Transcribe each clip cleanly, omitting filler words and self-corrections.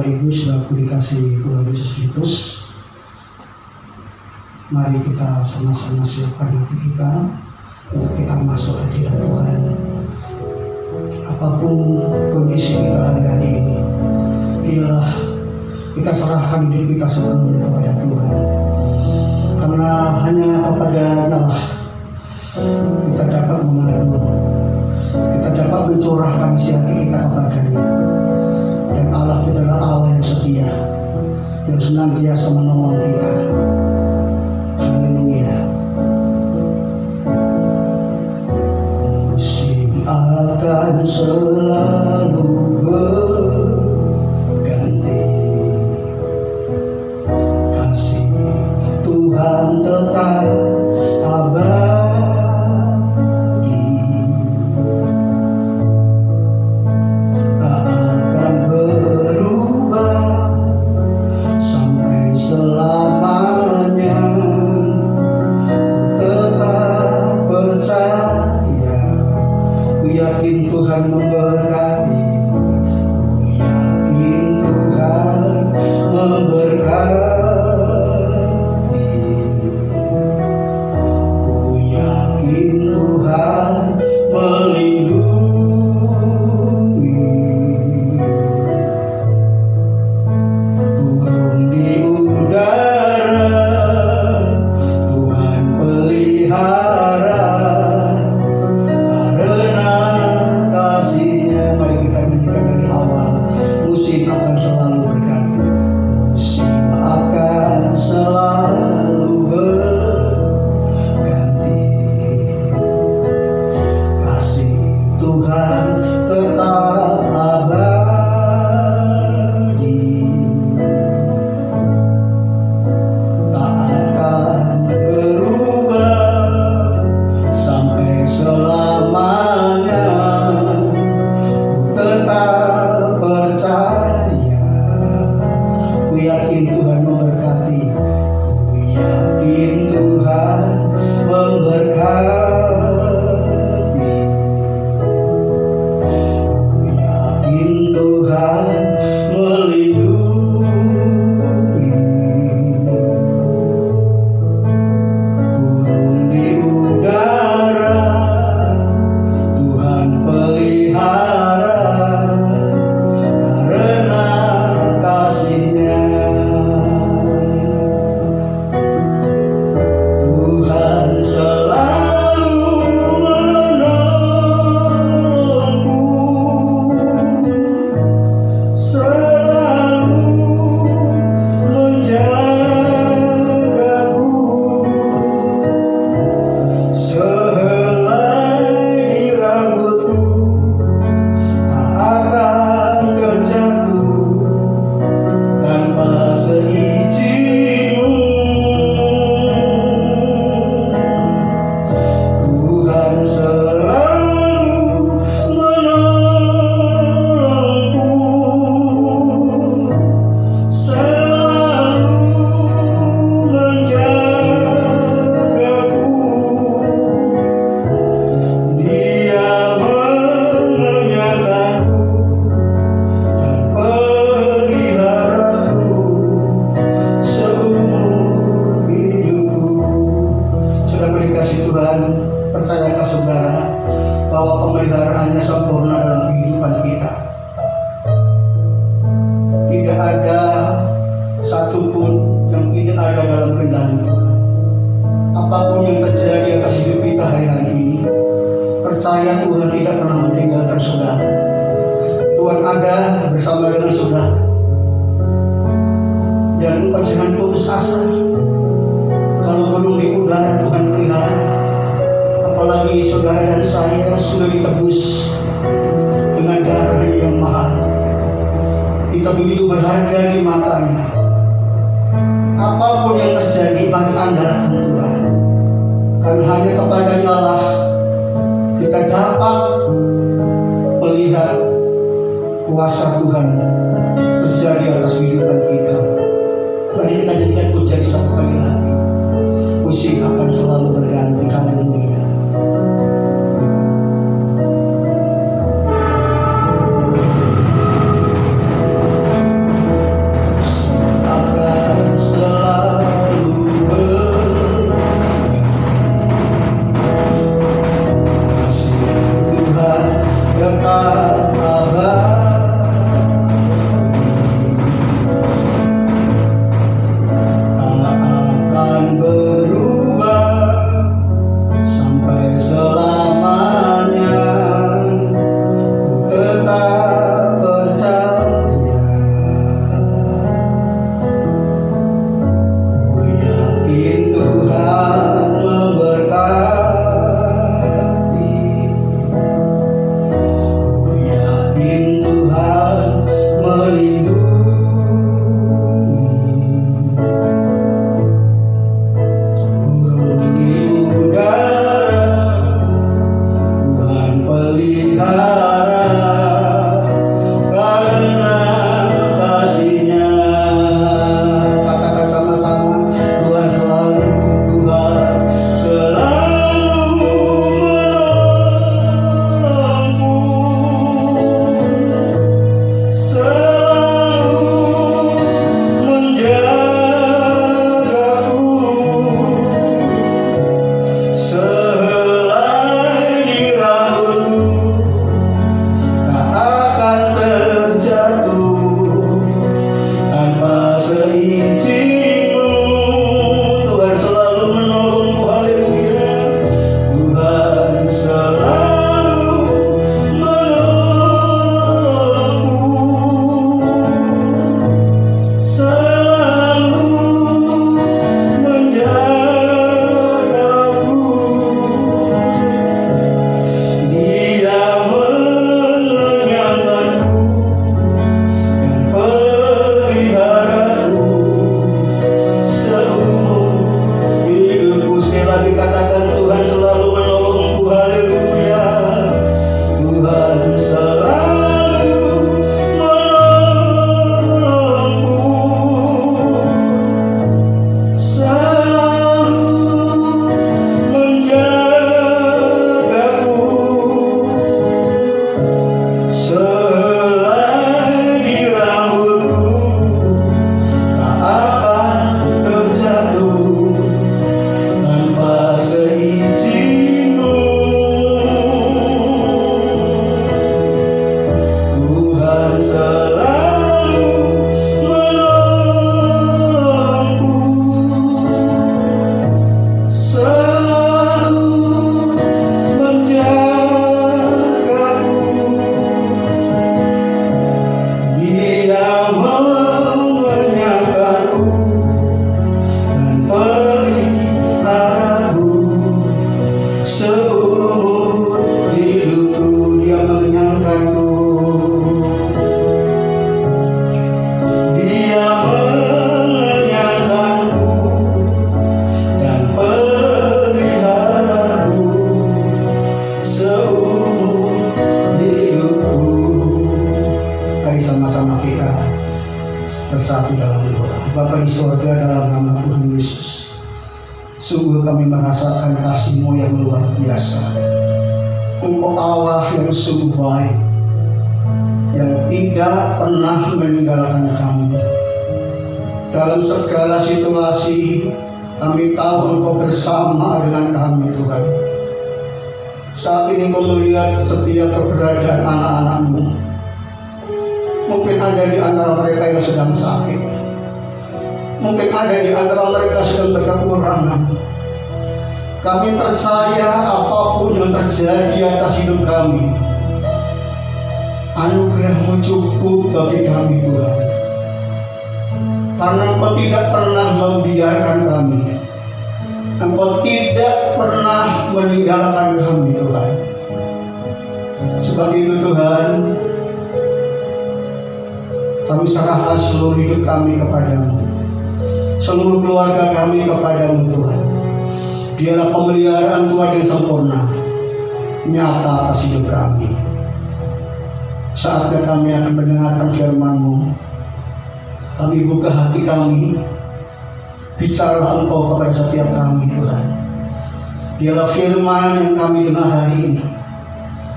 Bapak Ibu sudah dikasih Tuhan Yesus Kristus, mari kita sama-sama siapkan hati kita untuk kita masuk hadirat Tuhan. Apapun kondisi kita hari ini, biarlah kita serahkan diri kita sepenuhnya kepada Tuhan. Karena hanya kepada Allah kita dapat mengadu, kita dapat mencurahkan isi hati kita kepada-Nya. Dan Allah itu adalah Allah yang setia, yang senantiasa menolong kita. Haleluya. Musim akan selalu berganti, kasih Tuhan tetap abadi, tak akan berubah sampai selamanya. Ku tetap percaya, ku yakin Tuhan memberkati, ku yakin Tuhan memberkati. Tuhan melindungi, burung di udara Tuhan pelihara, karena kasih-Nya. Mari kita nyanyikan dari awal. Musim akan selalu berganti, musim akan selalu berganti, Tuhan tetap abadi, tak akan berubah sampai selamanya. Ku tetap percaya, ku yakin Tuhan memberkati, ku yakin Tuhan memberkati. Tuhan melindungi, burung di udara Tuhan pelihara, karena kasih-Nya. Tuhan selalu menolongku, selalu menjagaku, sehelai di rambutku tak akan terjatuh tanpa seizin-Mu. Tuhan selalu menolongku, selalu menjagaku, Dia mengenyangkanku dan peliharaku seumur hidupku. Saudara dikasih Tuhan, percayakan saudara bahwa pemeliharaannya sempurna dalam kehidupan kita. Tidak ada satupun yang tidak ada dalam kendali Tuhan. Apapun yang terjadi atas hidup kita hari-hari ini, percaya Tuhan tidak pernah meninggalkan saudara. Tuhan ada bersama dengan saudara, dan engkau jangan putus asa. Kalau burung di udara Tuhan pelihara, apalagi saudara dan saya sudah ditebus dengan darah yang mahal. Kita begitu berharga di mata-Nya. Apapun yang terjadi, mari andalkan Tuhan, karena hanya kepada-Nya lah kita dapat melihat kuasa Tuhan terjadi atas kehidupan kita. Mari kita jadikan pujian satu kali lagi. Musim akan selalu berganti. Haleluya. Sungguh kami merasakan kasih-Mu yang luar biasa. Engkau Allah yang sungguh baik, yang tidak pernah meninggalkan kami. Dalam segala situasi, kami tahu Engkau bersama dengan kami, Tuhan. Saat ini Engkau melihat setiap keberadaan anak-anak-Mu. Mungkin ada di antara mereka yang sedang sakit. Mungkin ada di antara mereka sedang berkekurangan. Kami percaya apapun yang terjadi atas hidup kami, anugerah-Mu cukup bagi kami, Tuhan. Karena Engkau tidak pernah membiarkan kami. Engkau tidak pernah meninggalkan kami, Tuhan. Sebab itu, Tuhan, kami serahkan seluruh hidup kami kepada-Mu, seluruh keluarga kami kepada-Mu, Tuhan. Biarlah pemeliharaan Tuhan yang sempurna nyata atas hidup kami. Saatnya kami akan mendengarkan firman-Mu. Kami buka hati kami. Bicaralah Engkau kepada setiap kami, Tuhan. Biarlah firman yang kami dengar hari ini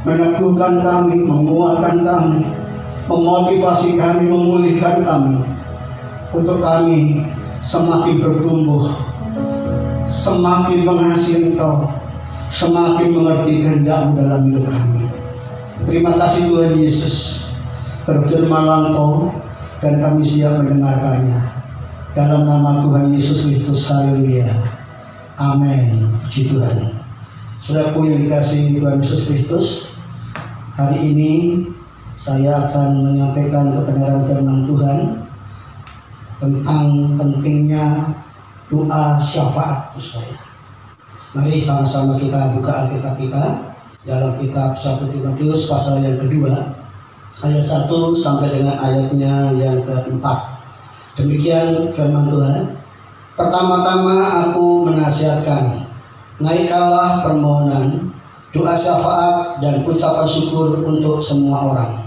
meneguhkan kami, menguatkan kami, memotivasi kami, memulihkan kami, untuk kami semakin bertumbuh, semakin mengasihi Engkau, semakin mengerti kehendak-Mu dalam hidup kami. Terima kasih Tuhan Yesus. Berfirmanlah Engkau dan kami siap mendengarkannya. Dalam nama Tuhan Yesus Kristus, haleluya. Amin. Puji Tuhan. Saudaraku yang dikasihi Tuhan Yesus Kristus, hari ini saya akan menyampaikan kebenaran firman Tuhan tentang pentingnya doa syafaat. Mari sama-sama kita buka Alkitab kita dalam kitab 1 Timotius pasal yang kedua, ayat 1 sampai dengan ayatnya yang keempat. Demikian firman Tuhan. Pertama-tama aku menasihatkan, naikkanlah permohonan, doa syafaat dan ucapan syukur untuk semua orang,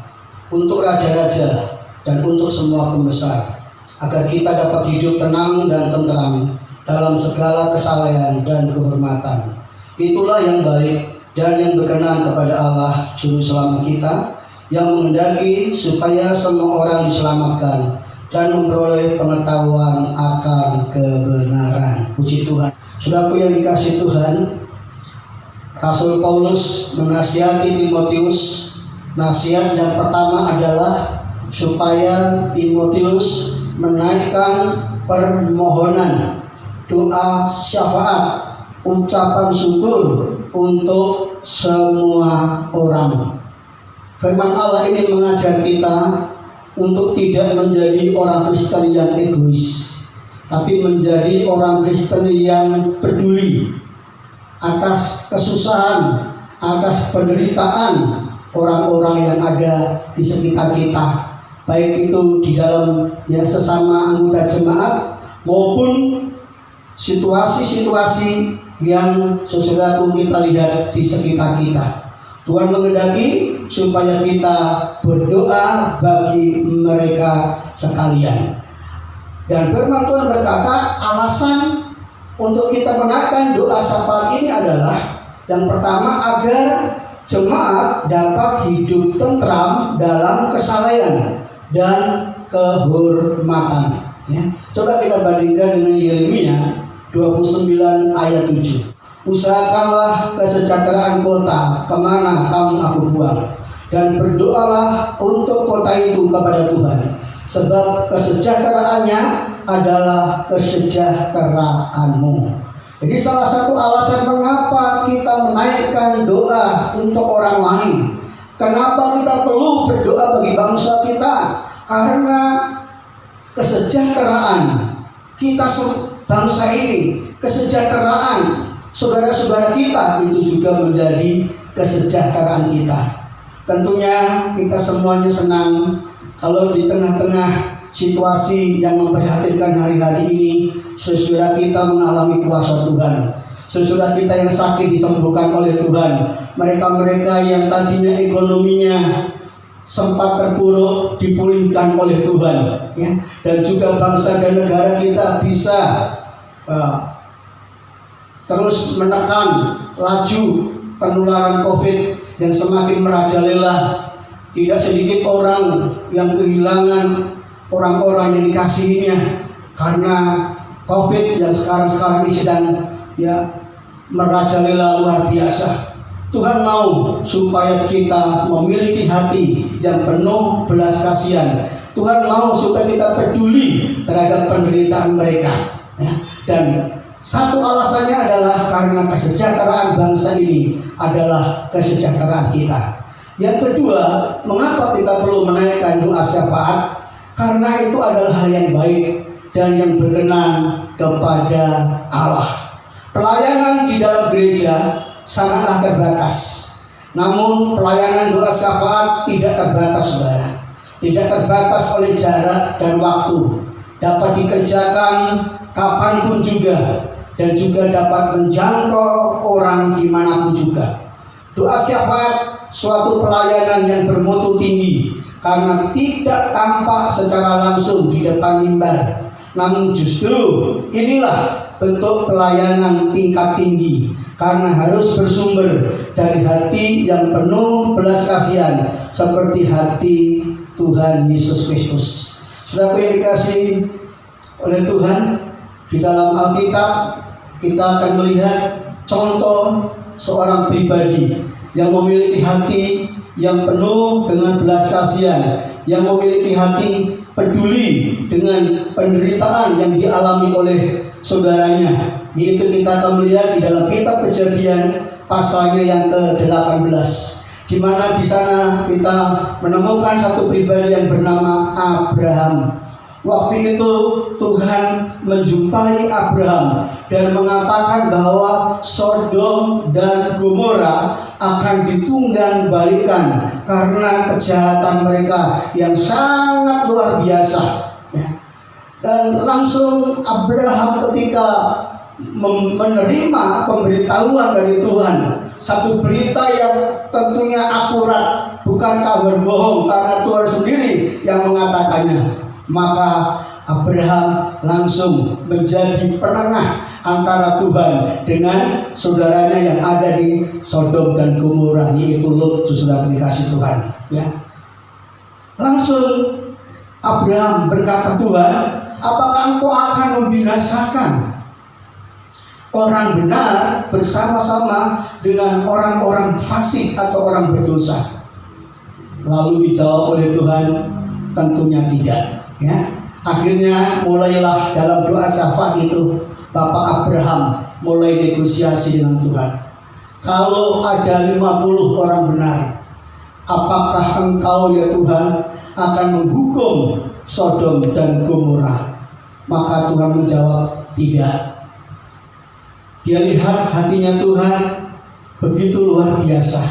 untuk raja-raja dan untuk semua pembesar, agar kita dapat hidup tenang dan tenteram dalam segala kesalehan dan kehormatan. Itulah yang baik dan yang berkenan kepada Allah Juru Selamat kita, yang menghendaki supaya semua orang diselamatkan dan memperoleh pengetahuan akan kebenaran. Puji Tuhan. Saudaraku yang dikasihi Tuhan, Rasul Paulus menasihati Timotius. Nasihat yang pertama adalah supaya Timotius menaikkan permohonan, doa syafaat, ucapan syukur untuk semua orang. Firman Allah ini mengajar kita untuk tidak menjadi orang Kristen yang egois, tapi menjadi orang Kristen yang peduli atas kesusahan, atas penderitaan orang-orang yang ada di sekitar kita, baik itu di dalam sesama anggota jemaat maupun situasi-situasi yang saudaraku kita lihat di sekitar kita. Tuhan menghendaki supaya kita berdoa bagi mereka sekalian. Dan firman Tuhan berkata, alasan untuk kita menaikkan doa syafaat ini adalah yang pertama, agar jemaat dapat hidup tentram dalam kesalehan dan kehormatan. Coba kita bandingkan dengan Yeremia 29 ayat 7. Usahakanlah kesejahteraan kota kemana kamu aku buang, dan berdoalah untuk kota itu kepada Tuhan, sebab kesejahteraannya adalah kesejahteraanmu. Jadi salah satu alasan mengapa kita menaikkan doa untuk orang lain, kenapa kita perlu berdoa bagi bangsa kita, karena kesejahteraan kita bangsa ini, kesejahteraan saudara-saudara kita itu juga menjadi kesejahteraan kita. Tentunya kita semuanya senang kalau di tengah-tengah situasi yang memprihatinkan hari-hari ini, saudara kita mengalami kuasa Tuhan. Saudara kita yang sakit disembuhkan oleh Tuhan. Mereka-mereka yang tadinya ekonominya sempat terpuruk dipulihkan oleh Tuhan, Dan juga bangsa dan negara kita bisa terus menekan laju penularan COVID yang semakin merajalela. Tidak sedikit orang yang kehilangan orang-orang yang dikasihinya karena COVID yang sekarang ini sedang merajalela luar biasa. Tuhan mau supaya kita memiliki hati yang penuh belas kasihan. Tuhan mau supaya kita peduli terhadap penderitaan mereka. Dan satu alasannya adalah karena kesejahteraan bangsa ini adalah kesejahteraan kita. Yang kedua, mengapa kita perlu menaikkan doa syafaat? Karena itu adalah hal yang baik dan yang berkenan kepada Allah. Pelayanan di dalam gereja sangatlah terbatas. Namun pelayanan doa syafaat tidak terbatas, saudara. Tidak terbatas oleh jarak dan waktu. Dapat dikerjakan kapanpun juga, dan juga dapat menjangkau orang dimanapun juga. Doa syafaat suatu pelayanan yang bermutu tinggi karena tidak tampak secara langsung di depan mimbar. Namun justru inilah bentuk pelayanan tingkat tinggi karena harus bersumber dari hati yang penuh belas kasihan seperti hati Tuhan Yesus Kristus. Saudara yang dikasihi oleh Tuhan, di dalam Alkitab kita akan melihat contoh seorang pribadi yang memiliki hati yang penuh dengan belas kasihan, yang memiliki hati peduli dengan penderitaan yang dialami oleh saudaranya. Yaitu kita akan melihat di dalam kitab Kejadian pasalnya yang ke-18, di mana di sana kita menemukan satu pribadi yang bernama Abraham. Waktu itu Tuhan menjumpai Abraham dan mengatakan bahwa Sodom dan Gomora akan ditunggang balikan karena kejahatan mereka yang sangat luar biasa. Dan langsung Abraham ketika menerima pemberitahuan dari Tuhan, satu berita yang tentunya akurat, bukan kabar bohong karena Tuhan sendiri yang mengatakannya, maka Abraham langsung menjadi penengah antara Tuhan dengan saudaranya yang ada di Sodom dan Gomora, yaitu Lot, saudara dikasih Tuhan. Langsung Abraham berkata, Tuhan, apakah engkau akan membinasakan orang benar bersama-sama dengan orang-orang fasik atau orang berdosa? Lalu dijawab oleh Tuhan, tentunya tidak. Akhirnya mulailah dalam doa syafaat itu Bapak Abraham mulai negosiasi dengan Tuhan. Kalau ada 50 orang benar, apakah engkau ya Tuhan akan menghukum Sodom dan Gomora? Maka Tuhan menjawab, tidak. Dia lihat hatinya Tuhan begitu luar biasa.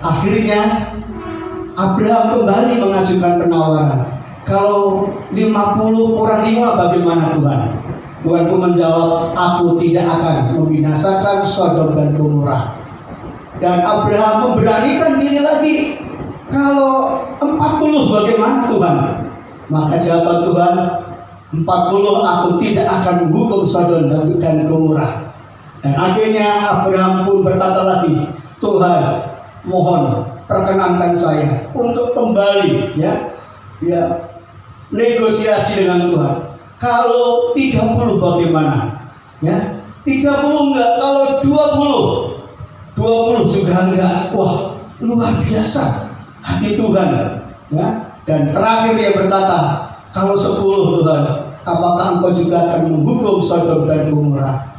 Akhirnya Abraham kembali mengajukan penawaran. Kalau 50 kurang 5 bagaimana Tuhan? Tuhan pun menjawab, aku tidak akan membinasakan Sodom dan Gomora. Dan Abraham memberanikan diri lagi, kalau 40 bagaimana Tuhan? Maka jawaban Tuhan, 40 aku tidak akan menghukum Sodom dan Gomora. Dan akhirnya Abraham pun berkata lagi, Tuhan, mohon perkenankan saya untuk kembali negosiasi dengan Tuhan. Kalau 30 bagaimana? 30 enggak, kalau 20 juga enggak. Wah, luar biasa hati Tuhan. Dan terakhir dia berkata, kalau 10 Tuhan, apakah engkau juga akan menghukum Sodom dan Gomora?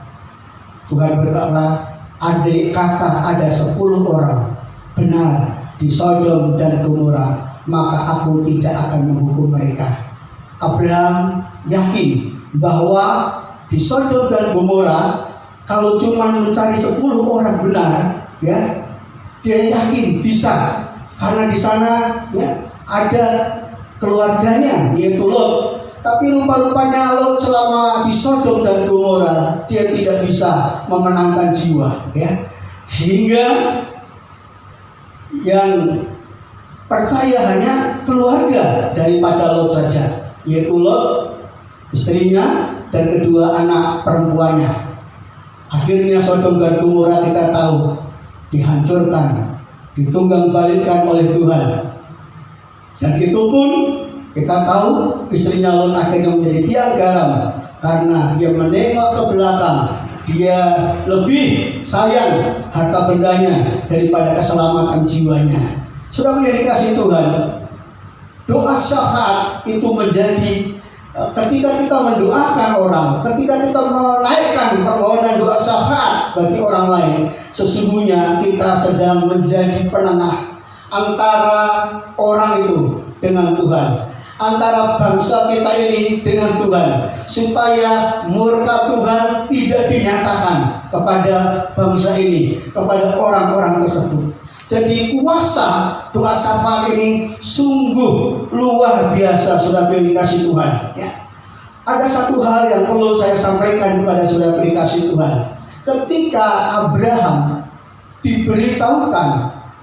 Tuhan berkata, andai kata ada 10 orang benar di Sodom dan Gomora, maka aku tidak akan menghukum mereka. Abraham yakin bahwa di Sodom dan Gomora, kalau cuma mencari 10 orang benar, dia yakin bisa, karena di sana ada keluarganya yaitu Lot. Tapi rupa-rupanya Lot selama di Sodom dan Gomora dia tidak bisa memenangkan jiwa, sehingga yang percaya hanya keluarga daripada Lot saja, yaitu Lot, istrinya, dan kedua anak perempuannya. Akhirnya Sodom dan Gomora kita tahu dihancurkan, ditunggang-balikkan oleh Tuhan. Dan itu pun kita tahu istrinya Lot akhirnya menjadi tiang garam karena dia menengok ke belakang. Dia lebih sayang harta bendanya daripada keselamatan jiwanya. Sudah dikasih Tuhan, doa syafaat itu menjadi ketika kita mendoakan orang, ketika kita menaikkan permohonan doa syafaat bagi orang lain, sesungguhnya kita sedang menjadi penengah antara orang itu dengan Tuhan, antara bangsa kita ini dengan Tuhan, supaya murka Tuhan tidak dinyatakan kepada bangsa ini, kepada orang-orang tersebut. Jadi kuasa doa syafaat ini sungguh luar biasa, saudara yang dikasih Tuhan. Ya. Ada satu hal yang perlu saya sampaikan kepada saudara yang dikasih Tuhan. Ketika Abraham diberitahukan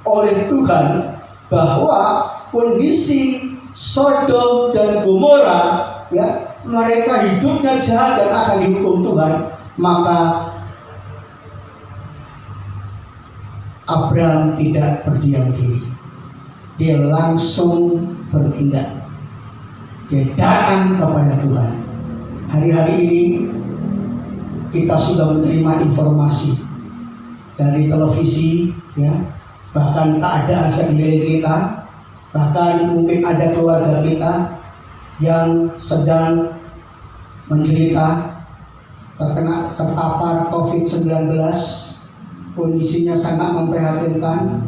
oleh Tuhan bahwa kondisi Sodom dan Gomora, ya, mereka hidupnya jahat dan akan dihukum Tuhan, maka Abraham tidak berdiam diri. Dia langsung bertindak. Dia datang kepada Tuhan. Hari-hari ini kita sudah menerima informasi dari televisi, ya, bahkan keadaan sekeliling kita, bahkan mungkin ada keluarga kita yang sedang menderita, terpapar COVID-19. Kondisinya sangat memprihatinkan,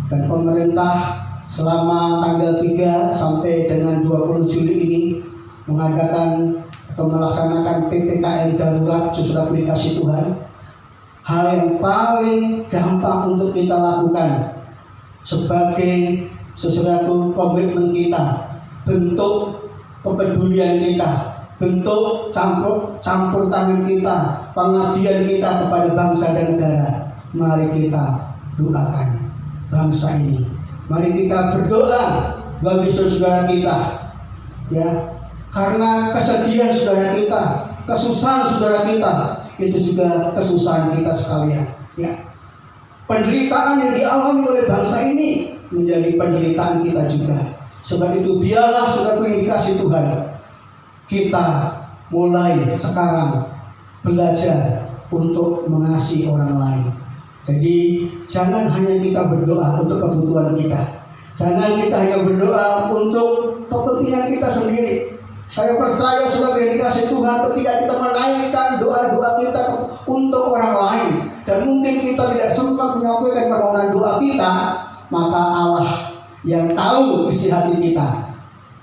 dan pemerintah selama tanggal 3 sampai dengan 20 Juli ini mengadakan atau melaksanakan PPKM darurat. Saudara dikasih Tuhan, hal yang paling gampang untuk kita lakukan sebagai sesuatu komitmen kita, bentuk kepedulian kita, bentuk campur tangan kita, pengabdian kita kepada bangsa dan negara. Mari kita doakan bangsa ini. Mari kita berdoa bagi saudara kita, ya, karena kesedihan saudara kita, kesusahan saudara kita, itu juga kesusahan kita sekalian. Ya, penderitaan yang dialami oleh bangsa ini menjadi penderitaan kita juga. Sebab itu biarlah saudara yang dikasih Tuhan, kita mulai sekarang belajar untuk mengasihi orang lain. Jadi jangan hanya kita berdoa untuk kebutuhan kita, jangan kita hanya berdoa untuk kepentingan kita sendiri. Saya percaya saudara yang dikasih Tuhan, ketika kita menaikkan doa-doa kita untuk orang lain, dan mungkin kita tidak sempat menyampaikan permohonan doa kita, maka Allah yang tahu isi hati kita,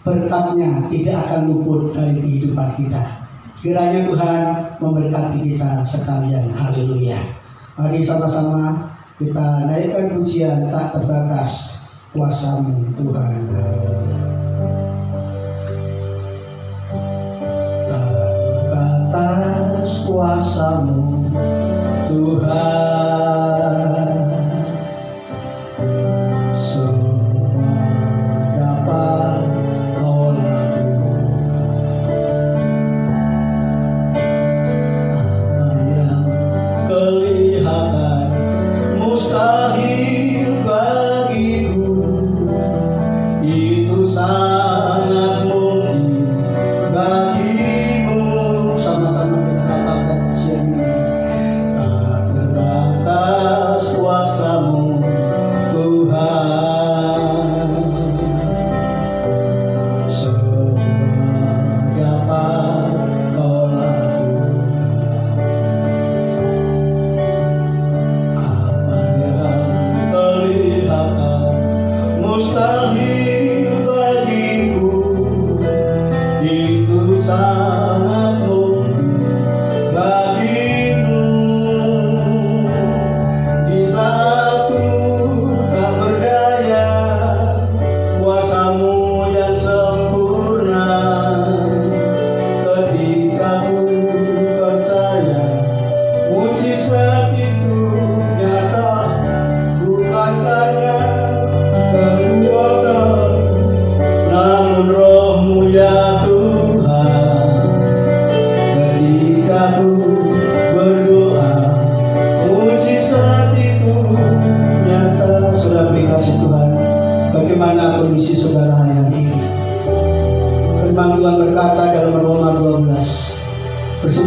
berkatnya tidak akan luput dari kehidupan kita. Kiranya Tuhan memberkati kita sekalian. Haleluya. Mari sama-sama kita naikkan pujian tak terbatas kuasa-Mu Tuhan. Tak terbatas kuasa-Mu Tuhan, semua dapat Kau lakukan. Apa yang kelihatan mustahil bagiku, itu sangat mungkin bagimu. Sama-sama kita katakan pujian ini. Tak terbatas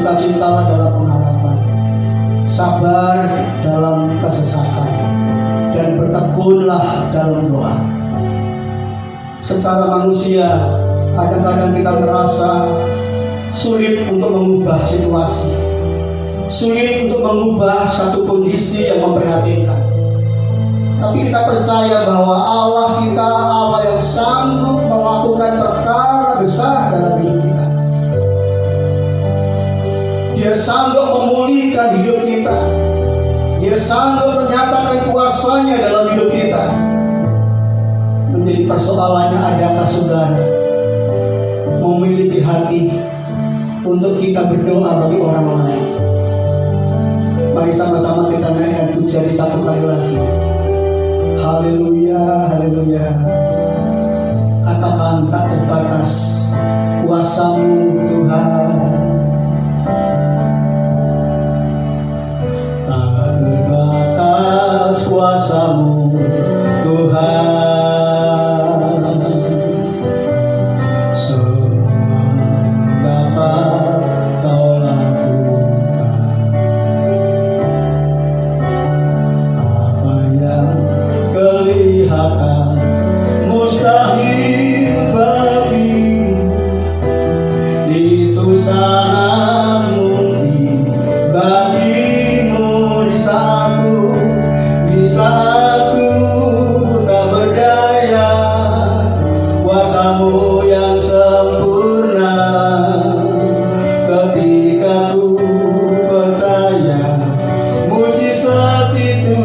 bersukacitalah dalam pengharapan, sabar dalam kesesakan, dan bertekunlah dalam doa. Secara manusia, kadang-kadang kita merasa sulit untuk mengubah situasi, sulit untuk mengubah satu kondisi yang memprihatinkan. Tapi kita percaya bahwa Allah kita, Allah yang sanggup melakukan perkara besar dalam hidup kita. Dia sanggup memulihkan hidup kita. Dia sanggup menyatakan kuasanya dalam hidup kita. Menjadi persoalannya, adakah saudara memiliki hati untuk kita berdoa bagi orang lain? Mari sama-sama kita naikkan pujian satu kali lagi. Haleluya, haleluya. Katakan, tak terbatas kuasa-Mu Tuhan. Tak terbatas kuasa-Mu Tuhan. Semua dapat Kau lakukan. Apa yang kelihatan mustahil bagimu, itu sangat mungkin bagimu. Di saatku tak berdaya, kuasa-Mu yang sempurna. Ketika ku percaya mujizat itu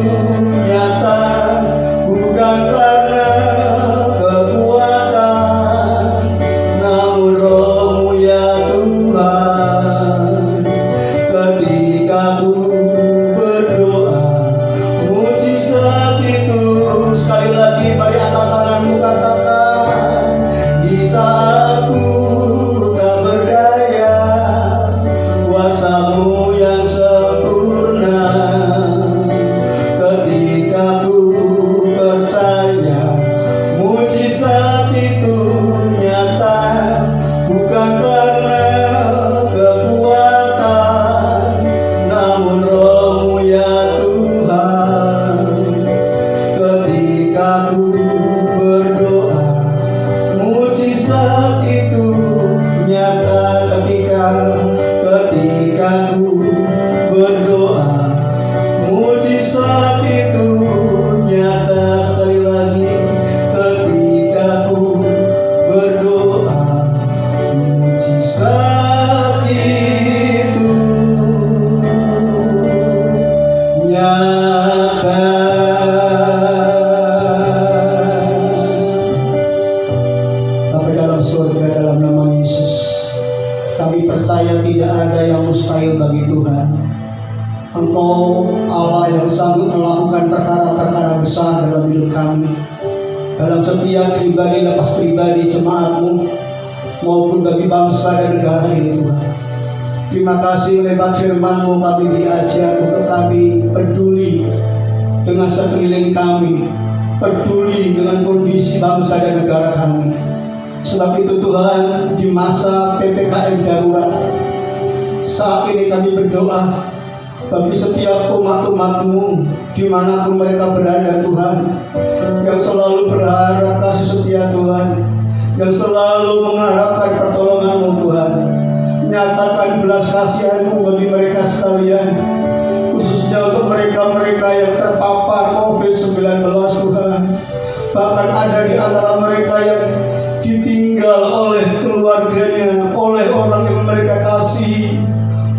nyata, bukan karena kekuatan, namun Roh-Mu ya Tuhan. Ketika ku berdoa, mujizat itu, sekali lagi mari angkat tanganmu, katakan, di saat ku tak berdaya, kuasa-Mu yang sempurna. Ketika ku percaya mujizat itu nyata, bukan karena kekuatan, namun Roh-Mu ya Tuhan. Ketika ku berdoa, mujizat itu nyata. Ketika ku berdoa, mujizat itu nyata. Sekali lagi, ketika ku berdoa, mujizat itu nyata. Tapi dalam surga, dalam nama Yesus, kami percaya tidak ada yang mustahil bagi Tuhan. Engkau Allah yang sanggup melakukan perkara-perkara besar dalam hidup kami, dalam setiap pribadi lepas pribadi jemaat-Mu, maupun bagi bangsa dan negara ini Tuhan. Terima kasih lewat firman-Mu kami diajar untuk kami peduli dengan sekeliling kami, peduli dengan kondisi bangsa dan negara kami. Sebab itu Tuhan, di masa PPKM darurat saat ini kami berdoa bagi setiap umat-umat-Mu dimanapun mereka berada Tuhan, yang selalu berharap kasih setia Tuhan, yang selalu mengharapkan pertolongan-Mu Tuhan. Nyatakan belas kasihan-Mu bagi mereka sekalian, khususnya untuk mereka-mereka yang terpapar COVID-19 Tuhan. Bahkan ada di antara mereka yang ditinggal oleh keluarganya, oleh orang yang mereka kasih.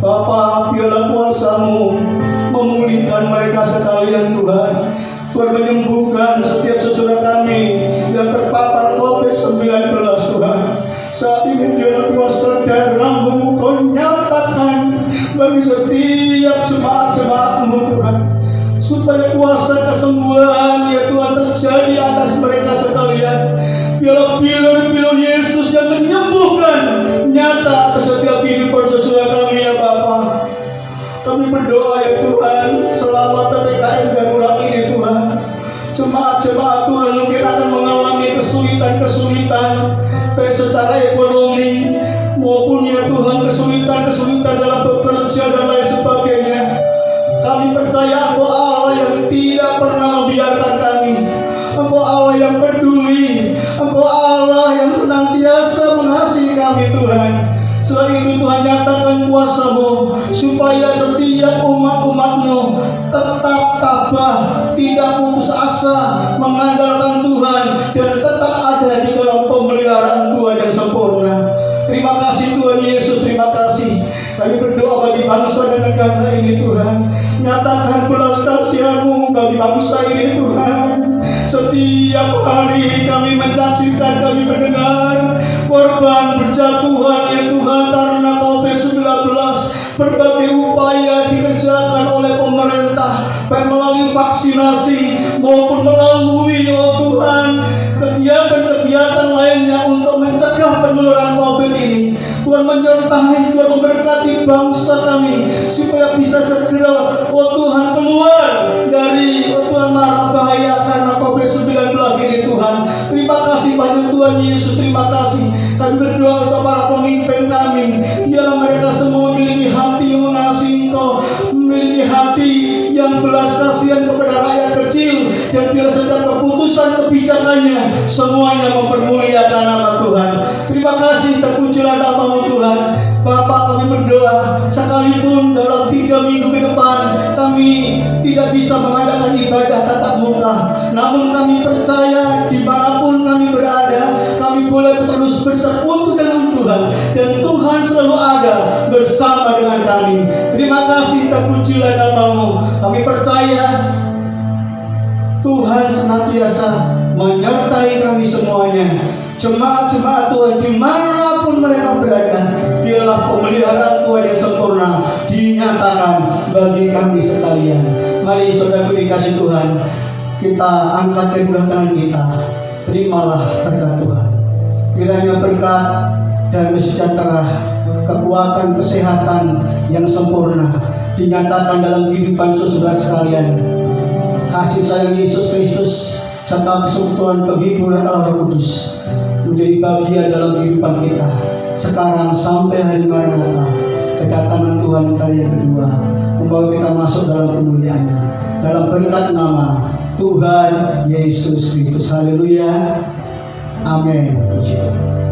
Bapa, biarlah kuasa-Mu memulihkan mereka sekalian Tuhan. Tuhan menyembuhkan setiap saudara kami yang terpapar COVID-19 Tuhan. Saat ini biarlah kuasa darah-Mu Kau nyatakan bagi setiap jemaat-jemaat-Mu Tuhan, supaya kuasa kesembuhan ya Tuhan terjadi atas mereka sekalian. Biarlah bilur-bilur Yesus yang menyembuhkan nyata ke setiap kehidupan saudara kami ya Bapa. Kami berdoa ya Tuhan, selama PPKM darurat ini Tuhan, jemaat-jemaat Tuhan mungkin akan mengalami kesulitan-kesulitan, baik secara ekonomi maupun ya Tuhan kesulitan-kesulitan dalam bekerja dan lain sebagainya. Kami percaya Engkau Allah yang tidak pernah membiarkan kami. Engkau Allah yang peduli. Engkau Allah yang senantiasa mengasihi kami Tuhan. Selain itu Tuhan, nyatakan kuasa-Mu supaya setiap umat-umat-Mu tetap tabah, tidak putus asa, mengandalkan Tuhan, dan tetap ada di dalam pemeliharaan Tuhan yang sempurna. Terima kasih Tuhan Yesus, terima kasih. Kami berdoa bagi bangsa dan negara ini Tuhan. Nyatakan belas kasihan-Mu bagi bangsa ini Tuhan. Setiap hari kami menyaksikan, kami mendengar korban berjatuhan ya Tuhan karena COVID-19. Berbagai upaya dikerjakan oleh pemerintah, baik melalui vaksinasi maupun melalui Tuhan kegiatan-kegiatan lainnya untuk mencegah penularan COVID ini. Tuhan menyertai, Tuhan memberkati bangsa kami supaya bisa segera Tuhan keluar dari Tuhan mara bahaya karena COVID-19 ini Tuhan. Terima kasih banyak Tuhan Yesus, terima kasih. Kami berdoa untuk para pemimpin kami, biarlah mereka semua memiliki hati yang mengasihi Engkau, memiliki hati yang belas kasihan kepada rakyat kecil, dan biarlah setiap keputusan kebijakannya semuanya mempermuliakan nama Tuhan. Terima kasih, terpujilah nama-Mu Tuhan. Bapak, kami berdoa sekalipun dalam 3 minggu ke depan kami tidak bisa mengadakan ibadah tatap muka, namun kami percaya dimanapun kami berada, kami boleh terus bersekutu dengan Tuhan, dan Tuhan selalu ada bersama dengan kami. Terima kasih, terpujilah nama-Mu. Kami percaya Tuhan senantiasa menyertai kami semuanya. Jemaat-jemaat Tuhan dimanapun mereka berada, biarlah pemeliharaan Tuhan yang sempurna dinyatakan bagi kami sekalian. Mari saudara dikasih Tuhan, kita angkat kedua tangan kita, terimalah berkat Tuhan. Kiranya berkat dan sejahtera, kekuatan, kesehatan yang sempurna dinyatakan dalam kehidupan saudara sekalian. Kasih sayang Yesus Kristus serta kesatuan penghiburan Allah Roh Kudus menjadi bagian dalam kehidupan kita sekarang sampai hari Maranatha, kedatangan Tuhan kali yang kedua, membawa kita masuk dalam kemuliaan-Nya, dalam berkat nama Tuhan Yesus Kristus. Haleluya, amin. Puji Tuhan.